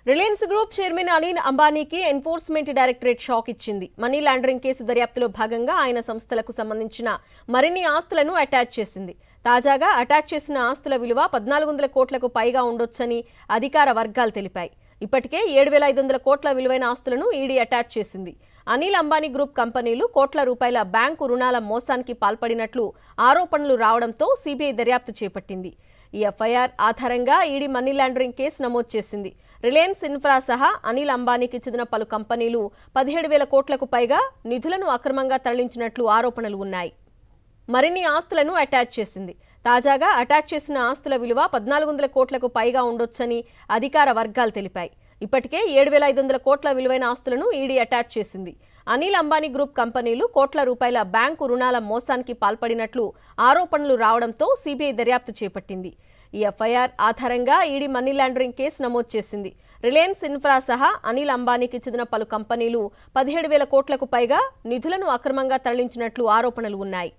Reliance group chairman Anil అంబానీకి enforcement directorate shock ఇచ్చింది. Money laundering case దర్యాప్తులో భాగంగా ఆయన సంస్థలకు సంబంధించిన మరిన్ని ఆస్తులను అటాచ్ చేసింది. తాజాగా అటాచ్ చేసిన ఆస్తుల విలువ 1400 కోట్లకు పైగా ఉండొచ్చని అధికార వర్గాలు తెలిపాయి. ఇప్పటికే 7500 కోట్ల విలువైన ఆస్తులను ఈడీ అటాచ్ చేసింది. అనిల్ అంబానీ గ్రూప్ కంపెనీలు కోట్ల రూపాయల బ్యాంకు రుణాల మోసానికి పాల్పడినట్లు ఆరోపణలు రావడంతో సిబిఐ దర్యాప్తు చేపట్టింది. ఈ ఎఫ్ఐఆర్ ఆధారంగా ఈడీ మనీ లాండరింగ్ కేసు నమోదు చేసింది. రిలయన్స్ ఇన్ఫ్రా సహా అనిల్ అంబానీకి చెందిన పలు కంపెనీలు 17,000 కోట్లకు పైగా నిధులను అక్రమంగా తరలించినట్లు ఆరోపణలు ఉన్నాయి. మరిన్ని ఆస్తులను అటాచ్ చేసింది. తాజాగా అటాచ్ చేసిన ఆస్తుల విలువ 1400 కోట్లకు పైగా ఉండొచ్చని అధికార వర్గాలు తెలిపాయి. ఇప్పటికే 7500 కోట్ల విలువైన ఆస్తులను ఈడీ అటాచ్ చేసింది. అనిల్ అంబానీ గ్రూప్ కంపెనీలు కోట్ల రూపాయల బ్యాంకు రుణాల మోసానికి పాల్పడినట్లు ఆరోపణలు రావడంతో సిబిఐ దర్యాప్తు చేపట్టింది. ఈ ఎఫ్ఐఆర్ ఆధారంగా ఈడీ మనీ లాండరింగ్ కేసు నమోదు చేసింది. రిలయన్స్ ఇన్ఫ్రా సహా అనిల్ అంబానీకి చెందిన పలు కంపెనీలు 17,000 కోట్లకు పైగా నిధులను అక్రమంగా తరలించినట్లు ఆరోపణలు ఉన్నాయి.